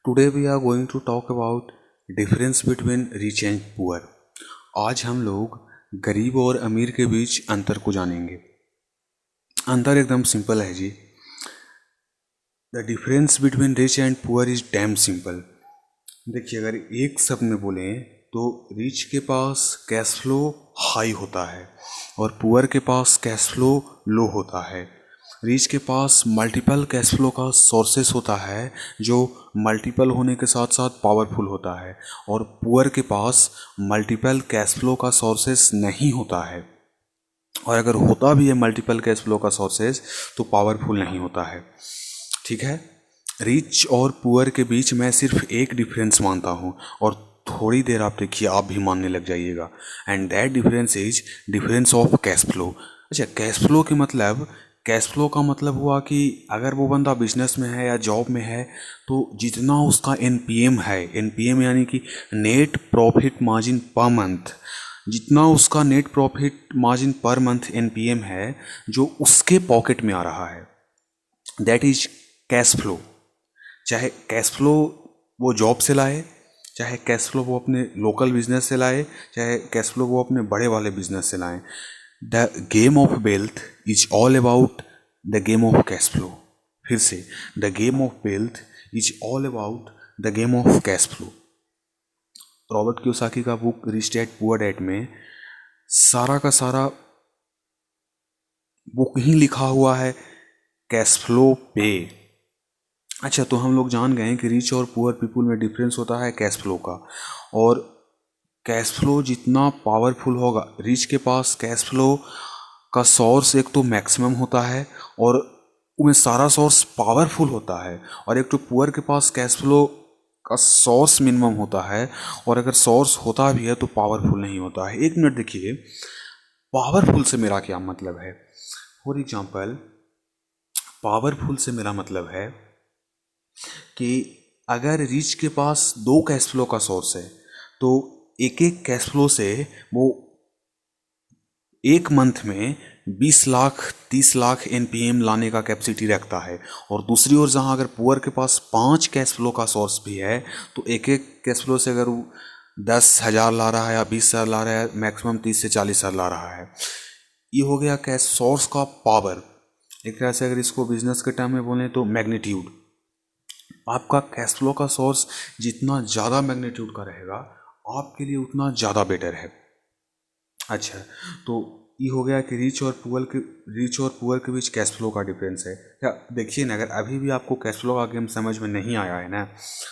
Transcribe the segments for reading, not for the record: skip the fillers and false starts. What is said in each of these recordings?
Today we are going to talk about difference between rich and poor. आज हम लोग गरीब और अमीर के बीच अंतर को जानेंगे। अंतर एकदम सिंपल है जी। The difference between rich and poor is damn simple. देखिए, अगर एक शब्द में बोलें तो रिच के पास कैश फ्लो हाई होता है और पुअर के पास कैश फ्लो लो होता है। रिच के पास मल्टीपल कैश फ्लो का सोर्सेस होता है जो मल्टीपल होने के साथ साथ पावरफुल होता है, और पुअर के पास मल्टीपल कैश फ्लो का सोर्सेस नहीं होता है, और अगर होता भी है मल्टीपल कैश फ्लो का सोर्सेस तो पावरफुल नहीं होता है। ठीक है, रिच और पुअर के बीच मैं सिर्फ एक डिफरेंस मानता हूँ, और थोड़ी देर आप देखिए आप भी मानने लग जाइएगा। And that difference is difference of cash flow. अच्छा, कैश फ्लो का मतलब हुआ कि अगर वो बंदा बिजनेस में है या जॉब में है तो जितना उसका एनपीएम है, एनपीएम यानी कि net profit margin per month, जितना उसका net profit margin per month NPM है जो उसके पॉकेट में आ रहा है, दैट इज कैश फ्लो। चाहे कैश फ्लो वो जॉब से लाए, चाहे कैश फ्लो वो अपने लोकल बिजनेस से लाए, चाहे कैश फ्लो वो अपने बड़े वाले बिजनेस से लाएं, the game of wealth is all about the game of cash flow. फिर से, the game of wealth is all about the game of cash flow. Robert Kiyosaki का book rich dad poor dad में सारा का सारा book ही लिखा हुआ है कैश फ्लो पे। अच्छा, तो हम लोग जान गए हैं कि रिच और पुअर पीपुल में डिफरेंस होता है कैश फ्लो का, और कैश फ्लो जितना पावरफुल होगा, रिच के पास कैश फ्लो का सोर्स एक तो मैक्सिमम होता है और उनमें सारा सोर्स पावरफुल होता है, और एक तो पुअर के पास कैश फ्लो का सोर्स मिनिमम होता है, और अगर सोर्स होता भी है तो पावरफुल नहीं होता है। एक मिनट देखिए, पावरफुल से मेरा क्या मतलब है। फॉर एग्जाम्पल, पावरफुल से मेरा मतलब है कि अगर रिच के पास दो कैश फ्लो का सोर्स है तो एक एक कैश फ्लो से वो एक मंथ में 20 लाख 30 लाख एनपीएम लाने का कैपेसिटी रखता है, और दूसरी ओर जहां अगर पुअर के पास 5 कैश फ्लो का सोर्स भी है तो एक एक कैश फ्लो से अगर वो 10,000 ला रहा है या 20,000 ला रहा है, मैक्सिमम 30 से 40,000 ला रहा है। ये हो गया कैश सोर्स का पावर। एक तरह से अगर इसको बिजनेस के टर्म में बोलें तो मैग्नीट्यूड। आपका कैश फ्लो का सोर्स जितना ज़्यादा मैग्नीट्यूड का रहेगा आपके लिए उतना ज़्यादा बेटर है। अच्छा, तो ये हो गया कि रिच और पुअर के बीच कैश फ्लो का डिफरेंस है। या देखिए ना, अगर अभी भी आपको कैश फ्लो का गेम समझ में नहीं आया है ना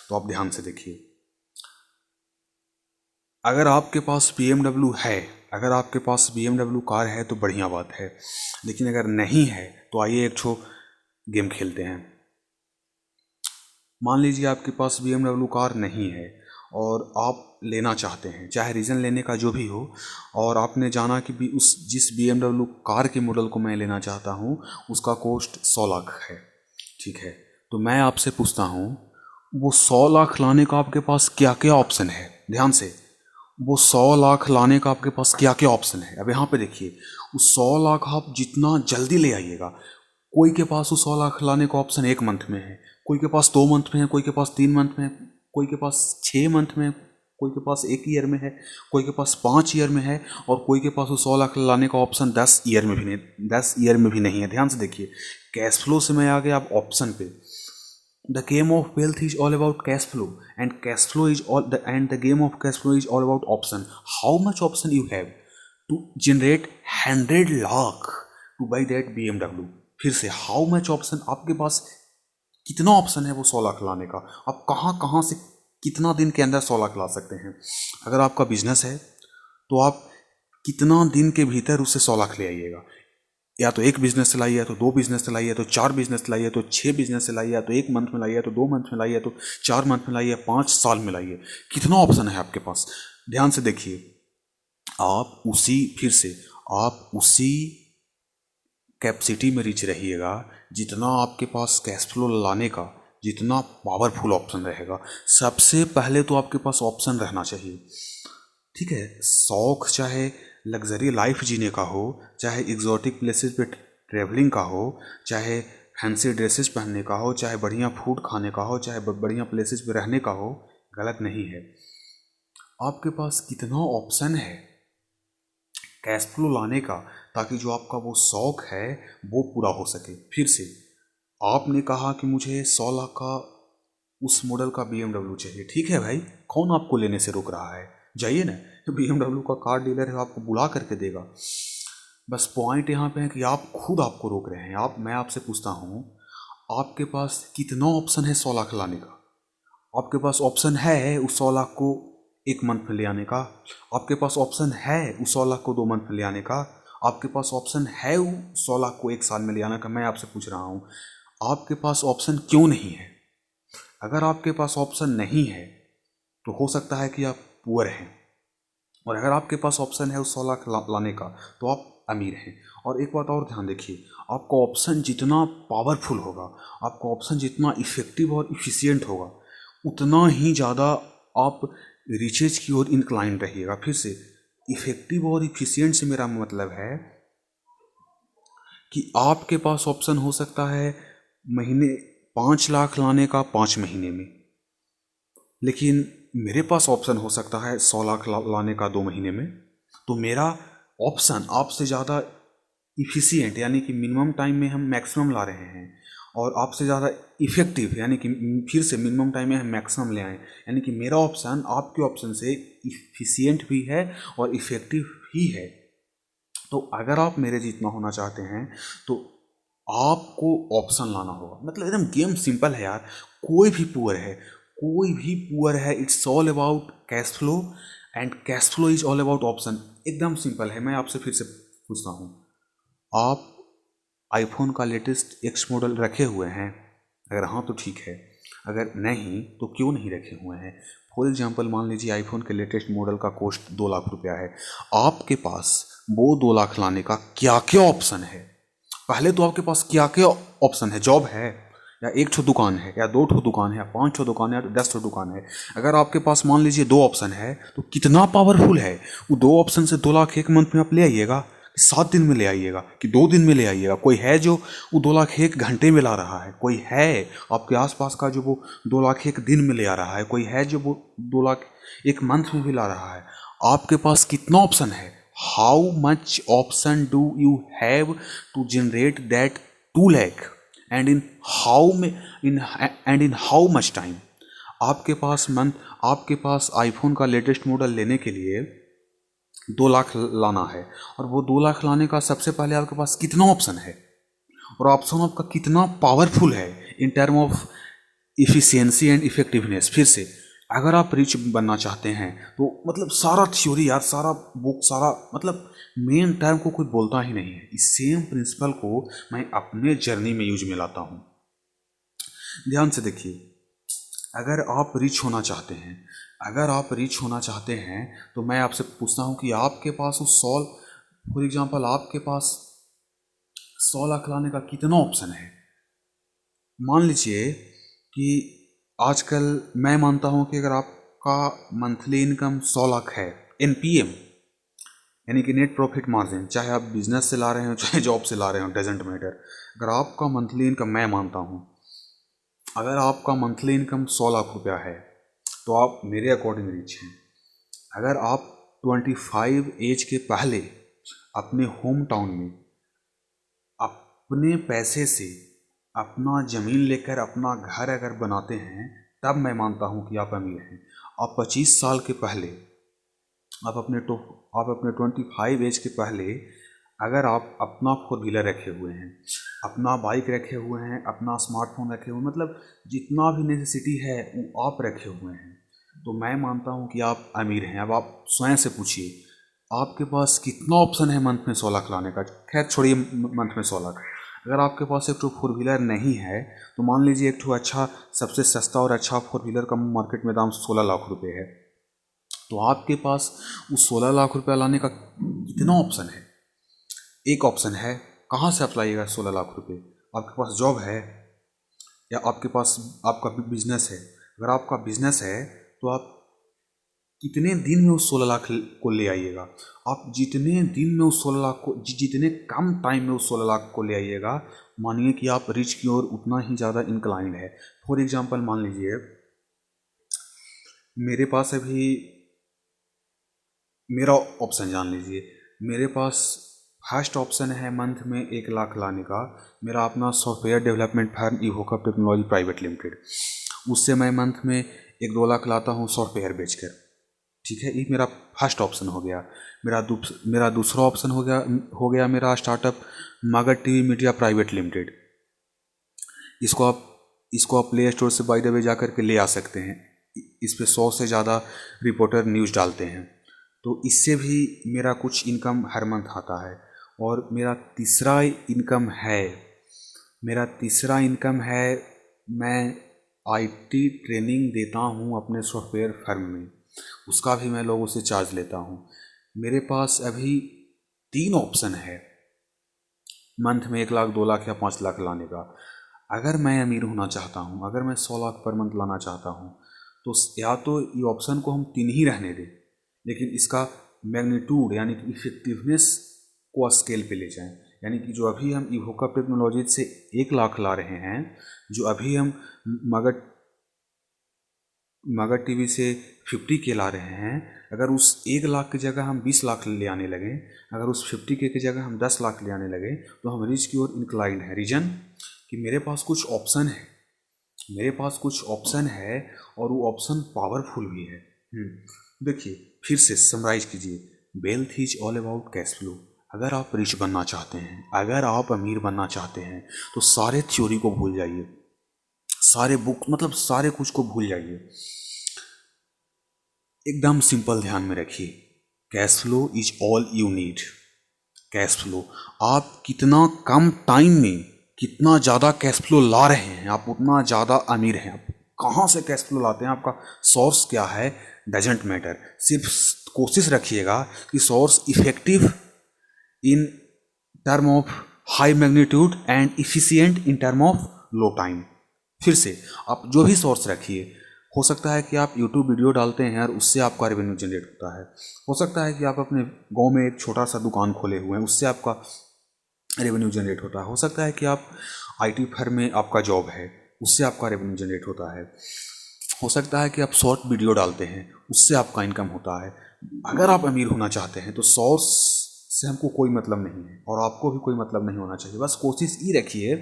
तो आप ध्यान से देखिए। अगर आपके पास BMW है, अगर आपके पास BMW कार है तो बढ़िया बात है, लेकिन अगर नहीं है तो आइए एक ठो गेम खेलते हैं। मान लीजिए आपके पास BMW कार नहीं है और आप लेना चाहते हैं, चाहे रीज़न लेने का जो भी हो, और आपने जाना कि भी जिस BMW कार के मॉडल को मैं लेना चाहता हूँ उसका कॉस्ट 100 लाख है। ठीक है, तो मैं आपसे पूछता हूँ वो 100 लाख लाने का आपके पास क्या क्या ऑप्शन है। ध्यान से, वो 100 लाख लाने का आपके पास क्या क्या ऑप्शन है। अब यहाँ पे देखिए, उस 100 लाख आप जितना जल्दी ले आइएगा, कोई के पास उस 100 लाख लाने का ऑप्शन 1 मंथ में है, कोई के पास 2 मंथ में है, कोई के पास 3 मंथ में है, कोई के पास 6 मंथ में है, कोई के पास 1 ईयर में है, कोई के पास 5 ईयर में है, और कोई के पास उस 100 लाख लाने का ऑप्शन 10 ईयर में भी नहीं, 10 ईयर में भी नहीं है। ध्यान से देखिए, कैश फ्लो से मैं आ गया अब ऑप्शन पे। The game of wealth is all about cash flow, and cash flow is all the game of cash flow is all about option. How much option you have to generate 100 lakh to buy that BMW? फिर से, how much option आपके पास, कितना option है वो 100 लाख लाने का। आप कहाँ कहाँ से कितना दिन के अंदर 100 लाख ला सकते हैं। अगर आपका बिजनेस है तो आप कितना दिन के भीतर उससे 100 लाख ले आइएगा। या तो एक बिजनेस से लाइए, या तो 2 बिजनेस से लाइए, तो 4 बिजनेस से लाइए, तो 6 बिजनेस से लाइए, या तो 1 मंथ में लाइए, तो 2 मंथ में लाइए, तो 4 मंथ में लाइए, 5 साल में लाइए। कितना ऑप्शन है आपके पास। ध्यान से देखिए, आप उसी कैपेसिटी में रिच रहिएगा जितना आपके पास कैश फ्लो लाने का जितना पावरफुल ऑप्शन रहेगा। सबसे पहले तो आपके पास ऑप्शन रहना चाहिए। ठीक है, शौक चाहे लग्जरी लाइफ जीने का हो, चाहे एग्जॉटिक प्लेसेस पे ट्रैवलिंग का हो, चाहे फैंसी ड्रेसेस पहनने का हो, चाहे बढ़िया फूड खाने का हो, चाहे बढ़िया प्लेसेस पे रहने का हो, गलत नहीं है। आपके पास कितना ऑप्शन है कैश फ्लो लाने का, ताकि जो आपका वो शौक है वो पूरा हो सके। फिर से आपने कहा कि मुझे 100 लाख का उस मॉडल का BMW चाहिए, ठीक है भाई, कौन आपको लेने से रोक रहा है, जाइए ना, BMW का कार डीलर है, आपको बुला करके देगा। बस पॉइंट यहाँ पे है कि आप खुद आपको रोक रहे हैं। मैं आपसे पूछता हूँ, आपके पास कितना ऑप्शन है 100 लाख लाने का? आपके पास ऑप्शन है उस 100 लाख को 1 मंथ में ले आने का? आपके पास ऑप्शन है उस 100 लाख को 2 मंथ में ले आने का? आपके पास ऑप्शन है उस 100 लाख को 1 साल में ले आने का? मैं आपसे पूछ रहा हूँ, आपके पास ऑप्शन क्यों नहीं है? अगर आपके पास ऑप्शन नहीं है तो हो सकता है कि आप पुअर हैं, और अगर आपके पास ऑप्शन है उस 100 लाख लाने का तो आप अमीर हैं। और एक बात और ध्यान देखिए, आपका ऑप्शन जितना पावरफुल होगा, आपका ऑप्शन जितना इफेक्टिव और इफिशियंट होगा, उतना ही ज़्यादा आप रिचेज की ओर इंक्लाइन रहिएगा। फिर से, इफेक्टिव और इफिशियंट से मेरा मतलब है कि आपके पास ऑप्शन हो सकता है महीने 5 लाख लाने का 5 महीने में, लेकिन मेरे पास ऑप्शन हो सकता है 100 लाख लाने का 2 महीने में। तो मेरा ऑप्शन आपसे ज़्यादा इफिशियंट, यानी कि मिनिमम टाइम में हम मैक्सिमम ला रहे हैं, और आपसे ज़्यादा इफेक्टिव, यानी कि फिर से मिनिमम टाइम में हम मैक्सिमम ले आए, यानी कि मेरा ऑप्शन आपके ऑप्शन से इफिशियंट भी है और इफेक्टिव भी है। तो अगर आप मेरे जितना होना चाहते हैं तो आपको ऑप्शन लाना होगा। मतलब एकदम गेम सिंपल है यार, कोई भी पुअर है, कोई भी पुअर है, it's all about cash flow, and cash flow is all about option. एकदम सिंपल है। मैं आपसे फिर से पूछता हूँ, आप आईफोन का लेटेस्ट एक्स मॉडल रखे हुए हैं? अगर हाँ तो ठीक है, अगर नहीं तो क्यों नहीं रखे हुए हैं? फॉर एग्जाम्पल, मान लीजिए आईफोन के लेटेस्ट मॉडल का कॉस्ट 2 लाख रुपया है, आपके पास वो 2 लाख लाने का क्या क्या ऑप्शन है? पहले तो आपके पास क्या क्या ऑप्शन है? जॉब है, या 1 ठो दुकान है, या 2 ठो दुकान है, या 5 ठो दुकान है, या 10 ठो दुकान है? अगर आपके पास मान लीजिए 2 ऑप्शन है तो कितना पावरफुल है? वो 2 ऑप्शन से 2 लाख 1 मंथ में आप ले आइएगा, 7 दिन में ले आइएगा, कि 2 दिन में ले आइएगा? कोई है जो वो 2 लाख 1 घंटे में ला रहा है? कोई है आपके आसपास का जो वो 2 लाख 1 दिन में ले आ रहा है? कोई है जो वो 2 लाख 1 मंथ में भी ला रहा है? आपके पास कितना ऑप्शन है? How much option do you have to generate that 2 lakh, and in how much time? आपके पास आईफोन का लेटेस्ट मॉडल लेने के लिए 2 लाख लाना है, और वो 2 लाख लाने का सबसे पहले आपके पास कितना ऑप्शन है, और ऑप्शन आपका कितना पावरफुल है in term of efficiency and effectiveness. फिर से, अगर आप रिच बनना चाहते हैं तो मतलब सारा थ्योरी यार, सारा बुक, सारा मतलब मेन टर्म को कोई बोलता ही नहीं है। इस सेम प्रिंसिपल को मैं अपने जर्नी में यूज में लाता हूँ। ध्यान से देखिए, अगर आप रिच होना चाहते हैं, तो मैं आपसे पूछता हूँ कि आपके पास उस फॉर एग्जाम्पल आपके पास 100 लाख लाने का कितना ऑप्शन है? मान लीजिए कि आजकल मैं मानता हूँ कि अगर आपका मंथली इनकम 100 लाख है, NPM यानी कि नेट प्रॉफिट मार्जिन, चाहे आप बिजनेस से ला रहे हो चाहे जॉब से ला रहे हो, डजेंट मैटर, अगर आपका मंथली इनकम, मैं मानता हूँ अगर आपका मंथली इनकम 100 लाख रुपया है तो आप मेरे अकॉर्डिंग रिच हैं। अगर आप 25 एज के पहले अपने होम टाउन में अपने पैसे से अपना ज़मीन लेकर अपना घर अगर बनाते हैं, तब मैं मानता हूँ कि आप अमीर हैं। आप 25 साल के पहले, आप अपने 25 एज के पहले अगर आप अपना 4 व्हीलर रखे हुए हैं, अपना बाइक रखे हुए हैं, अपना स्मार्टफोन रखे हुए हैं, मतलब जितना भी नेसेसिटी है वो आप रखे हुए हैं, तो मैं मानता हूँ कि आप अमीर हैं। अब आप स्वयं से पूछिए, आपके पास कितना ऑप्शन है मंथ में 100 लाख लाने का? खैर छोड़िए मंथ में 100 लाख, अगर आपके पास एक 4 व्हीलर नहीं है तो मान लीजिए एक अच्छा, सबसे सस्ता और अच्छा 4 व्हीलर का मार्केट में दाम 16 लाख रुपए है, तो आपके पास उस 16 लाख रुपया लाने का कितना ऑप्शन है? एक ऑप्शन है, कहाँ से आप लाइएगा 16 लाख रुपए? आपके पास जॉब है, या आपके पास आपका बिजनेस है? अगर आपका बिजनेस है तो आप कितने दिन में उस 16 लाख को ले आइएगा। आप जितने दिन में उस 16 लाख को, जितने कम टाइम में उस 16 लाख को ले आइएगा, मानिए कि आप रिच की ओर उतना ही ज़्यादा इंक्लाइंड है। फॉर एग्जांपल मान लीजिए मेरे पास अभी, मेरा ऑप्शन जान लीजिए, मेरे पास फर्स्ट ऑप्शन है मंथ में 1 लाख लाने का। मेरा अपना software development firm Evokeup technology private limited, उससे मैं मंथ में 1-2 लाख लाता हूँ सॉफ्टवेयर बेचकर। ठीक है, ये मेरा फर्स्ट ऑप्शन हो गया। मेरा दूसरा ऑप्शन हो गया मेरा startup Magadh TV media private limited. इसको आप प्ले स्टोर से बाय द वे जा करके ले आ सकते हैं। इस पे 100 से ज़्यादा रिपोर्टर न्यूज़ डालते हैं, तो इससे भी मेरा कुछ इनकम हर मंथ आता है। और मेरा तीसरा इनकम है मैं आईटी ट्रेनिंग देता हूँ अपने सॉफ्टवेयर फर्म में, उसका भी मैं लोगों से चार्ज लेता हूँ। मेरे पास अभी 3 ऑप्शन है मंथ में 1 लाख, 2 लाख या 5 लाख लाने का। अगर मैं अमीर होना चाहता हूँ, अगर मैं 100 लाख पर मंथ लाना चाहता हूँ, तो या तो ये ऑप्शन को हम 3 ही रहने दें, लेकिन इसका मैग्नीट्यूड यानी कि इफेक्टिवनेस को स्केल पे ले जाएं। यानी कि जो अभी हम इवोकअप टेक्नोलॉजी से 1 लाख ला रहे हैं, जो अभी हम मगध टीवी से 50K ला रहे हैं, अगर उस 1 लाख की जगह हम 20 लाख ले आने लगे, अगर उस 50K की जगह हम 10 लाख ले आने लगे, तो हम रिच की ओर इंक्लाइंड है। रीजन कि मेरे पास कुछ ऑप्शन है और वो ऑप्शन पावरफुल भी है। देखिए, फिर से समराइज कीजिए, wealth is all about cash flow. अगर आप रिच बनना चाहते हैं, अगर आप अमीर बनना चाहते हैं, तो सारे थ्योरी को भूल जाइए, सारे बुक मतलब सारे कुछ को भूल जाइए। एकदम सिंपल ध्यान में रखिए, cash flow is all you need. Cash flow, आप कितना कम टाइम में कितना ज़्यादा कैश फ्लो ला रहे हैं, आप उतना ज़्यादा अमीर हैं। आप कहाँ से कैश फ्लो लाते हैं, आपका सोर्स क्या है, डजेंट मैटर। सिर्फ कोशिश रखिएगा कि source effective in term of high magnitude and efficient in term of low time. फिर से आप जो भी सोर्स रखिए, हो सकता है कि आप यूट्यूब वीडियो डालते हैं और उससे आपका रेवेन्यू जनरेट होता है। हो सकता है कि आप अपने गांव में एक छोटा सा दुकान खोले हुए हैं, उससे आपका रेवेन्यू जनरेट होता है। हो सकता है कि आप आईटी फर्म में आपका जॉब है, उससे आपका रेवेन्यू जनरेट होता है। हो सकता है कि आप शॉर्ट वीडियो डालते हैं, उससे आपका इनकम होता है। अगर आप अमीर होना चाहते हैं तो सोर्स से हमको कोई मतलब नहीं है और आपको भी कोई मतलब नहीं होना चाहिए। बस कोशिश ये रखिए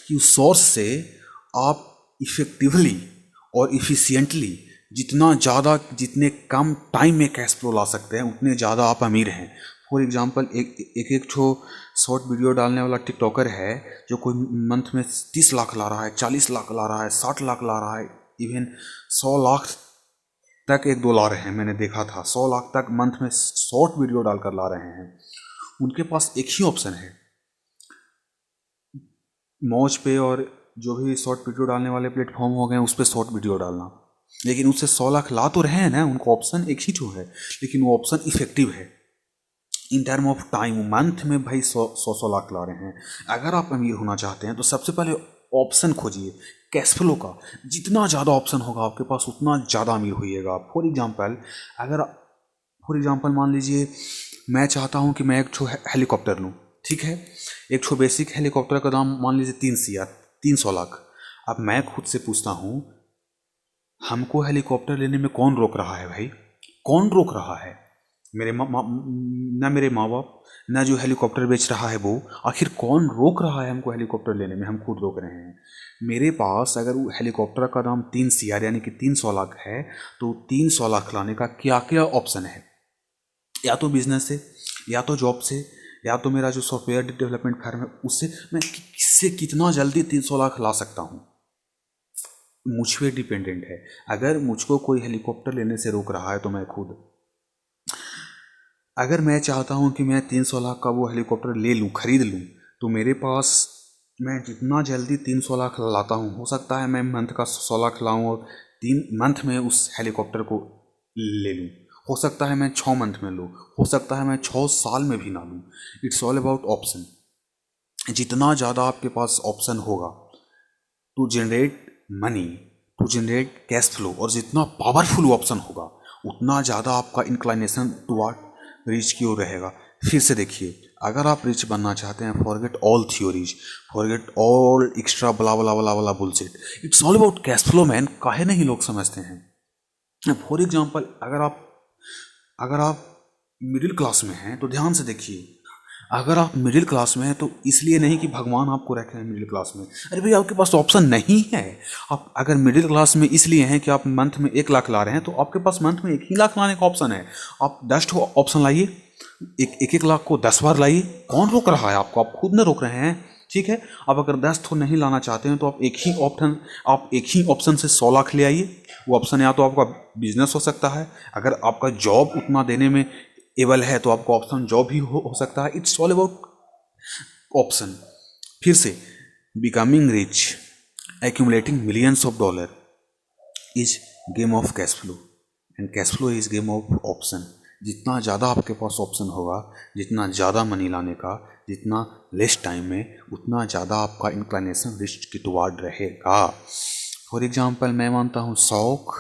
कि उस सोर्स से आप इफेक्टिवली और इफिशिएंटली जितने कम टाइम में कैश फ्लो ला सकते हैं, उतने ज़्यादा आप अमीर हैं। फॉर एग्जांपल, एक शॉर्ट वीडियो डालने वाला टिकटॉकर है जो कोई मंथ में 30 लाख ला रहा है, 40 लाख ला रहा है, 60 लाख ला रहा है, इवन 100 लाख तक 1-2 ला रहे हैं। मैंने देखा था 100 लाख तक मंथ में शॉर्ट वीडियो डालकर ला रहे हैं। उनके पास एक ही ऑप्शन है, मौज पे और जो भी शॉर्ट वीडियो डालने वाले प्लेटफॉर्म हो गए उस पर शॉर्ट वीडियो डालना। लेकिन उससे 100 लाख ला तो रहे हैं ना, उनको ऑप्शन एक ही जो है, लेकिन वो ऑप्शन इफेक्टिव है in term of time. Month में भाई 100 लाख ला रहे हैं। अगर आप अमीर होना चाहते हैं तो सबसे पहले ऑप्शन खोजिए कैश फ्लो का। जितना ज़्यादा ऑप्शन होगा आपके पास, उतना ज़्यादा अमीर होइएगा। फॉर एग्जाम्पल मान लीजिए मैं चाहता हूँ कि मैं एक हेलीकॉप्टर लूँ, ठीक है। एक बेसिक हेलीकॉप्टर का दाम मान लीजिए 300 लाख। अब मैं खुद से पूछता हूँ, हमको हेलीकॉप्टर लेने में कौन रोक रहा है भाई? कौन रोक रहा है? ना मेरे माँ बाप, ना जो हेलीकॉप्टर बेच रहा है वो। आखिर कौन रोक रहा है हमको हेलीकॉप्टर लेने में? हम खुद रोक रहे हैं। मेरे पास अगर वो हेलीकॉप्टर का दाम 3 CR यानी कि 300 लाख है, तो 300 लाख लाने का क्या क्या ऑप्शन है? या तो बिजनेस से, या तो जॉब से, या तो मेरा जो सॉफ्टवेयर डेवलपमेंट फर्म है उससे मैं किससे कितना जल्दी 300 लाख ला सकता हूँ, मुझ पे डिपेंडेंट है। अगर मुझको कोई हेलीकॉप्टर लेने से रोक रहा है तो मैं खुद, अगर मैं चाहता हूँ कि मैं 300 लाख का वो हेलीकॉप्टर ले लूँ, खरीद लूँ, तो मेरे पास मैं जितना जल्दी 300 लाख लाता हूँ, हो सकता है मैं मंथ का 100 लाख लाऊँ और 3 मंथ में उस हेलीकॉप्टर को ले लूँ। हो सकता है मैं 6 मंथ में लूँ, हो सकता है मैं 6 साल में भी ना लूँ। It's all about option. जितना ज़्यादा आपके पास ऑप्शन होगा to generate money, to generate cash flow. और जितना पावरफुल ऑप्शन होगा उतना ज़्यादा आपका इंक्लाइनेशन टुवर्ड रिच की ओर रहेगा। फिर से देखिए, अगर आप रिच बनना चाहते हैं, forget all theories, forget all extra बला बला बला बला bullshit, it's all about cash flow man. काहे नहीं लोग समझते हैं। फॉर एग्जाम्पल, अगर आप मिडिल क्लास में हैं तो ध्यान से देखिए, अगर आप मिडिल क्लास में हैं तो इसलिए नहीं कि भगवान आपको रखे हैं मिडिल क्लास में, अरे भाई आपके पास ऑप्शन नहीं है। आप अगर मिडिल क्लास में इसलिए हैं कि आप मंथ में 1 लाख ला रहे हैं तो आपके पास मंथ में 1 ही लाख लाने का ऑप्शन है। आप 10 ऑप्शन लाइए, एक लाख को 10 बार लाइए। कौन रोक रहा है आपको? आप खुद न रोक रहे हैं। ठीक है, आप अगर 10 तो नहीं लाना चाहते हैं तो आप एक ही ऑप्शन से 100 लाख ले आइए। वो ऑप्शन या तो आपका बिजनेस हो सकता है, अगर आपका जॉब उतना देने में एबल है तो आपका ऑप्शन जॉब भी हो सकता है। It's all about option. फिर से, becoming rich, accumulating millions of dollar is game of cash flow and cash flow is game of option. जितना ज़्यादा आपके पास ऑप्शन होगा, जितना ज़्यादा मनी लाने का, जितना लेस टाइम में, उतना ज़्यादा आपका इंक्लाइनेशन रिच की टुवर्ड रहेगा। फॉर एग्जाम्पल, मैं मानता हूँ शौक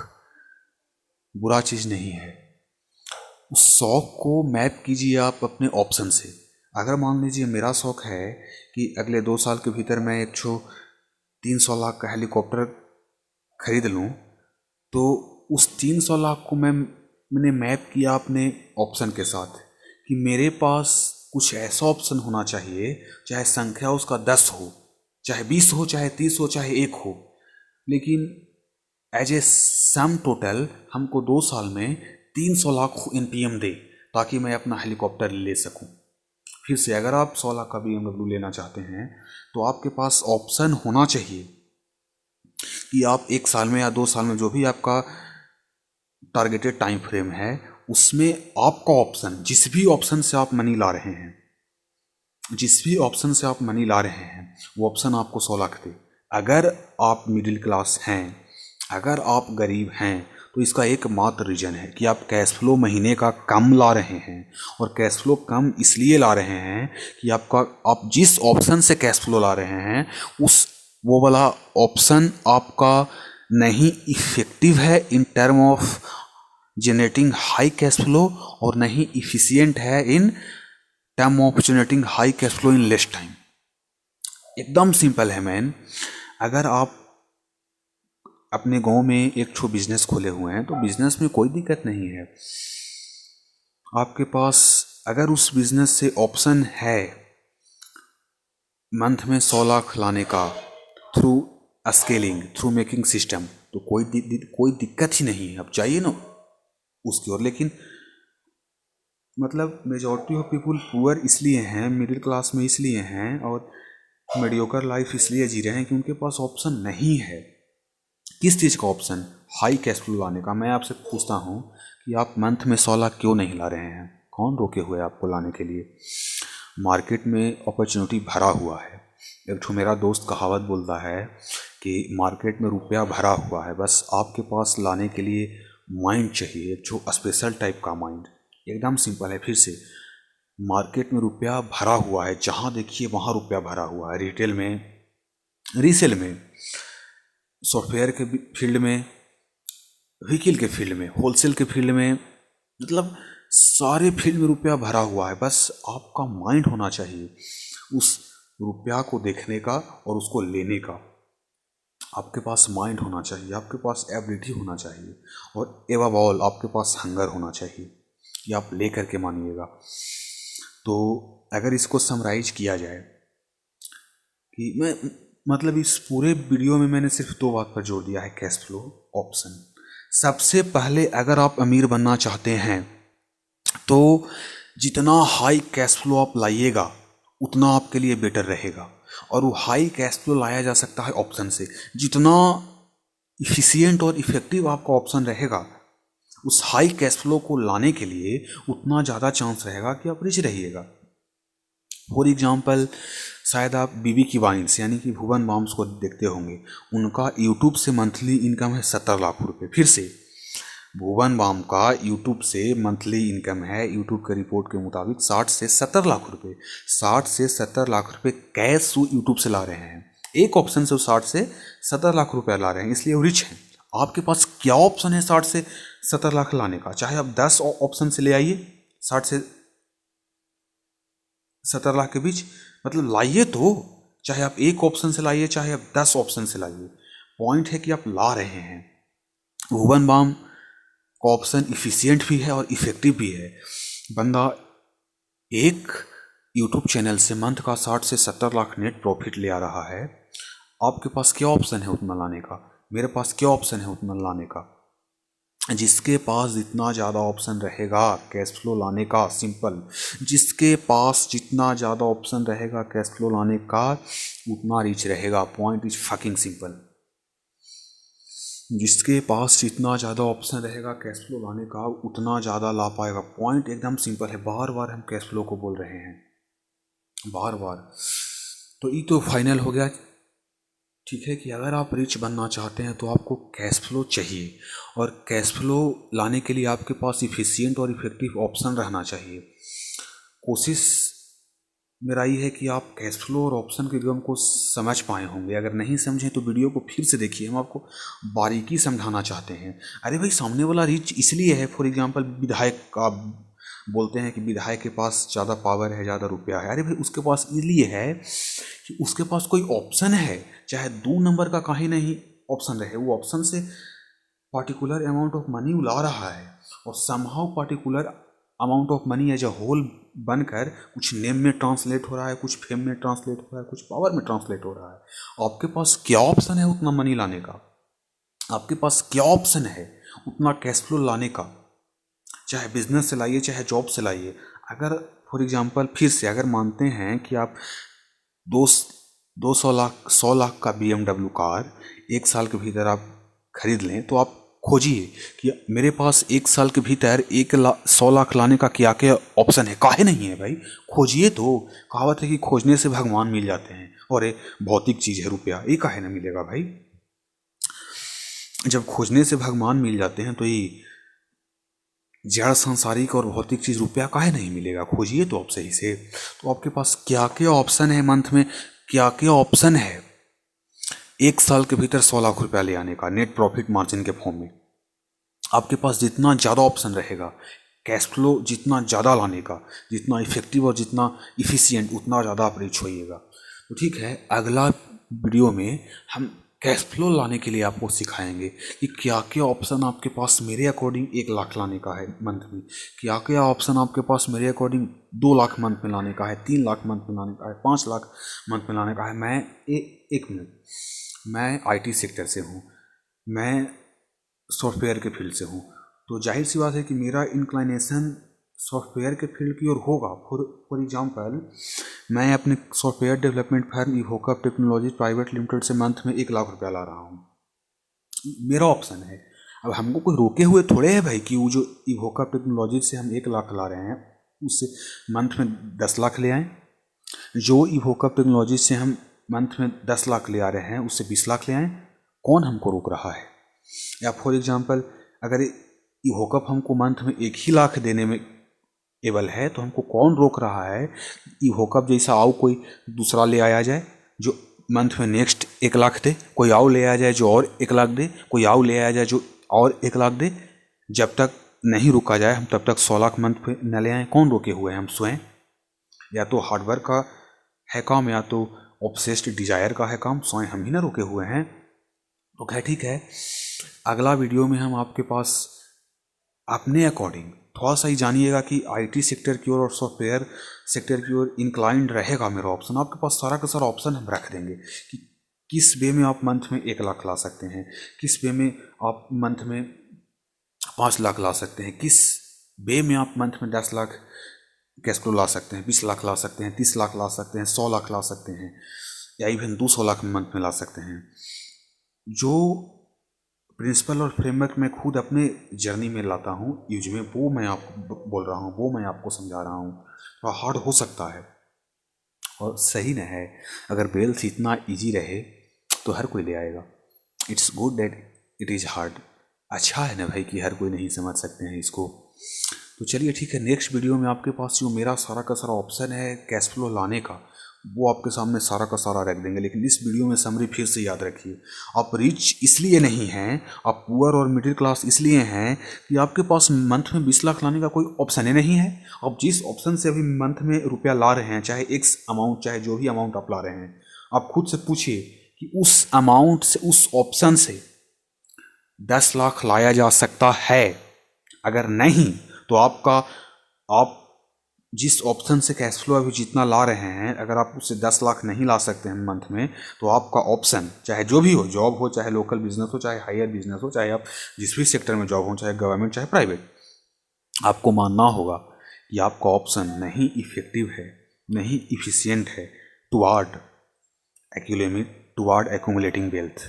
बुरा चीज़ नहीं है। उस शौक को मैप कीजिए आप अपने ऑप्शन से। अगर मान लीजिए मेरा शौक है कि अगले 2 साल के भीतर मैं एक 300 लाख का हेलीकॉप्टर खरीद लूँ, तो उस 300 लाख को मैंने मैप किया अपने ऑप्शन के साथ कि मेरे पास कुछ ऐसा ऑप्शन होना चाहिए, चाहे संख्या उसका 10 हो, चाहे 20 हो, चाहे 30 हो, चाहे 1 हो, लेकिन एज ए सम टोटल हमको 2 साल में 300 लाख NPM दे, ताकि मैं अपना हेलीकॉप्टर ले सकूं। फिर से, अगर आप 100 लाख का BMW लेना चाहते हैं तो आपके पास ऑप्शन होना चाहिए कि आप 1 साल में या 2 साल में, जो भी आपका टारगेटेड टाइम फ्रेम है, उसमें आपका ऑप्शन, जिस भी ऑप्शन से आप मनी ला रहे हैं, वो ऑप्शन आपको 100 लाख दे। अगर आप मिडिल क्लास हैं, अगर आप गरीब हैं, तो इसका एकमात्र रीजन है कि आप कैश फ्लो महीने का कम ला रहे हैं। और कैश फ्लो कम इसलिए ला रहे हैं कि आप जिस ऑप्शन से कैश फ्लो ला रहे हैं, वो वाला ऑप्शन आपका नहीं इफेक्टिव है in term of generating high cash flow, और नहीं इफिशियंट है in term of generating high cash flow in less time. एकदम सिंपल है मैन। अगर आप अपने गांव में एक बिजनेस खोले हुए हैं तो बिजनेस में कोई दिक्कत नहीं है। आपके पास अगर उस बिजनेस से ऑप्शन है मंथ में 100 लाख लाने का through scaling, through making system, तो कोई दिक्कत ही नहीं है। अब चाहिए ना उसकी ओर। लेकिन मतलब मेजॉरिटी ऑफ पीपुल पुअर इसलिए हैं, मिडिल क्लास में इसलिए हैं और मीडियोकर लाइफ इसलिए जी रहे हैं कि उनके पास ऑप्शन नहीं है। किस चीज़ का ऑप्शन? हाई कैश फ्लो लाने का। मैं आपसे पूछता हूँ कि आप मंथ में 100 लाख क्यों नहीं ला रहे हैं? कौन रोके हुए आपको लाने के लिए? मार्केट में अपॉर्चुनिटी भरा हुआ है। एक मेरा दोस्त कहावत बोलता है कि मार्केट में रुपया भरा हुआ है, बस आपके पास लाने के लिए माइंड चाहिए, जो स्पेशल टाइप का माइंड। एकदम सिंपल है। फिर से, मार्केट में रुपया भरा हुआ है, जहाँ देखिए वहाँ रुपया भरा हुआ है। रिटेल में, रीसेल में, सॉफ्टवेयर के फील्ड में, व्हीकल के फील्ड में, होलसेल के फील्ड में, मतलब सारे फील्ड में रुपया भरा हुआ है। बस आपका माइंड होना चाहिए उस रुपया को देखने का और उसको लेने का। आपके पास माइंड होना चाहिए, आपके पास एबिलिटी होना चाहिए, और एबव ऑल आपके पास हंगर होना चाहिए कि आप ले करके मानिएगा। तो अगर इसको समराइज किया जाए कि मैं मतलब इस पूरे वीडियो में मैंने सिर्फ 2 बात पर जोर दिया है, कैश फ्लो, ऑप्शन। सबसे पहले, अगर आप अमीर बनना चाहते हैं तो जितना हाई कैश फ्लो आप लाइएगा उतना आपके लिए बेटर रहेगा। और वो हाई कैश फ्लो लाया जा सकता है ऑप्शन से। जितना इफिशियंट और इफेक्टिव आपका ऑप्शन रहेगा, उस हाई कैश फ्लो को लाने के लिए उतना ज़्यादा चांस रहेगा कि आप रिच रहिएगा। फॉर एग्जाम्पल, शायद आप बीबी की वाइन्स यानी कि भुवन बाम्स को देखते होंगे। उनका यूट्यूब से मंथली इनकम है 70 लाख रुपए। फिर से, भुवन बाम का यूट्यूब से मंथली इनकम है, यूट्यूब के रिपोर्ट के मुताबिक 60 से 70 लाख रुपए। 60 से 70 लाख रुपए कैश यूट्यूब से ला रहे हैं। एक ऑप्शन से वो 60 से 70 लाख रुपए ला रहे हैं, इसलिए वो रिच हैं। आपके पास क्या ऑप्शन है 60 से 70 लाख लाने का। चाहे आप 10 ऑप्शन से ले आइए 60 से 70 लाख के बीच, मतलब लाइए तो, चाहे आप एक ऑप्शन से लाइए चाहे आप 10 ऑप्शन से लाइए, पॉइंट है कि आप ला रहे हैं। भुवन बाम का ऑप्शन इफिशियंट भी है और इफेक्टिव भी है। बंदा एक यूट्यूब चैनल से मंथ का 60 से 70 लाख नेट प्रॉफिट ले आ रहा है। आपके पास क्या ऑप्शन है उतना लाने का, मेरे पास क्या ऑप्शन है उतना लाने का। जिसके पास जितना ज़्यादा ऑप्शन रहेगा कैश फ्लो लाने का, सिंपल, जिसके पास जितना ज़्यादा ऑप्शन रहेगा कैश फ्लो लाने का उतना रीच रहेगा। Point is fucking simple. जिसके पास जितना ज़्यादा ऑप्शन रहेगा कैश फ्लो लाने का उतना ज़्यादा ला पाएगा। पॉइंट एकदम सिंपल है। बार बार हम कैश फ्लो को बोल रहे हैं, बार बार। तो ये तो फाइनल हो गया, ठीक है, कि अगर आप रिच बनना चाहते हैं तो आपको कैश फ्लो चाहिए, और कैश फ्लो लाने के लिए आपके पास इफ़िशियंट और इफ़ेक्टिव ऑप्शन रहना चाहिए। कोशिश मेरा ये है कि आप कैश फ्लो और ऑप्शन के नियम को समझ पाए होंगे। अगर नहीं समझें तो वीडियो को फिर से देखिए, हम आपको बारीकी समझाना चाहते हैं। अरे भाई, सामने वाला रिच इसलिए है, फॉर एग्जांपल विधायक का बोलते हैं कि विधायक के पास ज़्यादा पावर है, ज़्यादा रुपया है। अरे भाई, उसके पास इसलिए है कि उसके पास कोई ऑप्शन है, चाहे 2 नंबर का काहे नहीं ऑप्शन रहे, वो ऑप्शन से पार्टिकुलर अमाउंट ऑफ मनी उड़ा रहा है, और somehow particular amount of money as a whole बनकर कुछ नेम में ट्रांसलेट हो रहा है, कुछ फेम में ट्रांसलेट हो रहा है, कुछ पावर में ट्रांसलेट हो रहा है। आपके पास क्या ऑप्शन है उतना मनी लाने का, आपके पास क्या ऑप्शन है उतना कैश फ्लो लाने का। चाहे बिजनेस से लाइए चाहे जॉब से लाइए। अगर फॉर एग्जांपल फिर से अगर मानते हैं कि आप 100 लाख का BMW कार 1 साल के भीतर आप खरीद लें, तो आप खोजिए कि मेरे पास 1 साल के भीतर 100 लाख लाने का क्या क्या ऑप्शन है। काहे नहीं है भाई, खोजिए तो। कहावत है कि खोजने से भगवान मिल जाते हैं, और ये भौतिक चीज़ है रुपया, ये काहे ना मिलेगा भाई। जब खोजने से भगवान मिल जाते हैं तो ये जड़ सांसारिक और भौतिक चीज़ रुपया काहे नहीं मिलेगा। खोजिए तो आप सही से। तो आपके पास क्या क्या ऑप्शन है मंथ में, क्या क्या ऑप्शन है 1 साल के भीतर 100 लाख रुपया ले आने का नेट प्रॉफिट मार्जिन के फॉर्म में। आपके पास जितना ज़्यादा ऑप्शन रहेगा कैश फ्लो जितना ज़्यादा लाने का, जितना इफेक्टिव और जितना इफिशियंट, उतना ज़्यादा आप रिच होइएगा। तो ठीक है, अगला वीडियो में हम कैश फ्लो लाने के लिए आपको सिखाएंगे कि क्या क्या ऑप्शन आपके पास मेरे अकॉर्डिंग 1 लाख लाने का है मंथ में, क्या क्या ऑप्शन आपके पास मेरे अकॉर्डिंग 2 लाख मंथ में लाने का है, 3 लाख मंथ में लाने का है, 5 लाख मंथ में लाने का है। मैं एक मिनट, मैं IT सेक्टर से हूँ, मैं सॉफ्टवेयर के फील्ड से हूँ, तो जाहिर सी बात है कि मेरा इंक्लाइनेशन सॉफ्टवेयर के फील्ड की ओर होगा। फॉर एग्जांपल, मैं अपने software development firm Evokeup technology private limited से मंथ में 1 लाख रुपया ला रहा हूँ, मेरा ऑप्शन है। अब हमको कोई रोके हुए थोड़े है भाई कि वो जो इवोकअप टेक्नोलॉजी से हम 1 लाख ला रहे हैं उससे मंथ में 10 लाख ले आएँ। जो इवोकअप टेक्नोलॉजी से हम मंथ में 10 लाख ले आ रहे हैं उससे 20 लाख ले आएँ, कौन हमको रोक रहा है। या फॉर एग्जांपल, अगर इवोकअप हमको मंथ में 1 ही लाख देने में एबल है तो हमको कौन रोक रहा है। इवोकअप जैसा आओ कोई दूसरा ले आया जाए जो मंथ में नेक्स्ट 1 लाख दे, कोई आओ ले आया जाए जो और 1 लाख दे, कोई आओ ले आया जाए जो और 1 लाख दे। जब तक नहीं रुका जाए हम तब तक 100 लाख मंथ पे न ले आए। कौन रोके हुए हैं, हम स्वयं। या तो हार्डवर्क का है काम या तो ऑब्सेस्ड डिजायर का है काम, स्वयं हम ही ना रुके हुए हैं। तो खैर ठीक है, अगला वीडियो में हम आपके पास अपने अकॉर्डिंग थोड़ा सा ही जानिएगा कि IT सेक्टर की ओर और सॉफ्टवेयर सेक्टर की ओर इंक्लाइंड रहेगा मेरा ऑप्शन। आपके पास सारा का सारा ऑप्शन हम रख देंगे कि किस वे में आप मंथ में 1 लाख ला सकते हैं, किस वे में आप मंथ में 5 लाख ला सकते हैं, किस वे में आप मंथ में 10 लाख कैश फ्लो ला सकते हैं, 20 लाख ला सकते हैं, 30 लाख ला सकते हैं, 100 लाख ला सकते हैं, या इवन 200 लाख मंथ में ला सकते हैं। जो प्रिंसिपल और फ्रेमवर्क मैं खुद अपने जर्नी में लाता हूँ यूज में, वो मैं आपको बोल रहा हूँ, वो मैं आपको समझा रहा हूँ। थोड़ा हार्ड हो सकता है और सही न है। अगर वेल्थ इतना इजी रहे तो हर कोई ले आएगा। It's good that it is hard. अच्छा है ना भाई कि हर कोई नहीं समझ सकते हैं इसको। तो चलिए ठीक है, नेक्स्ट वीडियो में आपके पास जो मेरा सारा का सारा ऑप्शन है कैश फ्लो लाने का वो आपके सामने सारा का सारा रख देंगे। लेकिन इस वीडियो में समरी फिर से याद रखिए, आप रिच इसलिए नहीं हैं, आप पुअर और मिडिल क्लास इसलिए हैं कि आपके पास मंथ में 20 लाख लाने का कोई ऑप्शन ही नहीं है। आप जिस ऑप्शन से अभी मंथ में रुपया ला रहे हैं, चाहे एक्स अमाउंट, चाहे जो भी अमाउंट आप ला रहे हैं, आप खुद से पूछिए कि उस अमाउंट से, उस ऑप्शन से 10 लाख लाया जा सकता है? अगर नहीं तो आप जिस ऑप्शन से कैश फ्लो अभी जितना ला रहे हैं, अगर आप उससे 10 लाख नहीं ला सकते हैं मंथ में, तो आपका ऑप्शन चाहे जो भी हो, जॉब हो, चाहे लोकल बिजनेस हो, चाहे हायर बिजनेस हो, चाहे आप जिस भी सेक्टर में जॉब हो, चाहे गवर्नमेंट चाहे प्राइवेट, आपको मानना होगा कि आपका ऑप्शन नहीं इफेक्टिव है, नहीं इफिशियंट है टुवार्ड एक्यूमुलेटिंग वेल्थ।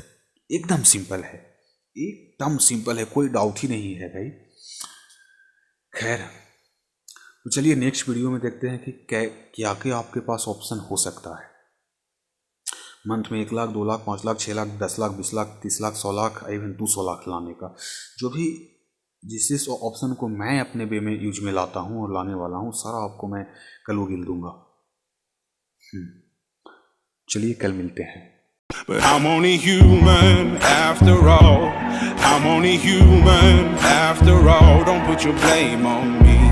एकदम सिंपल है, एकदम सिंपल है, कोई डाउट ही नहीं है भाई। खैर, तो चलिए नेक्स्ट वीडियो में देखते हैं कि क्या क्या आपके पास ऑप्शन हो सकता है मंथ में 1 लाख, 2 लाख, 5 लाख, 6 लाख, 10 लाख, 20 लाख, 30 लाख, 100 लाख, इवन 200 लाख लाने का। जो भी जिस ऑप्शन को मैं अपने वे में यूज में लाता हूँ और लाने वाला हूँ, सारा आपको मैं कल वो गिल दूंगा। चलिए कल मिलते हैं। But I'm only human after all. I'm only human after all. Don't put your blame on me.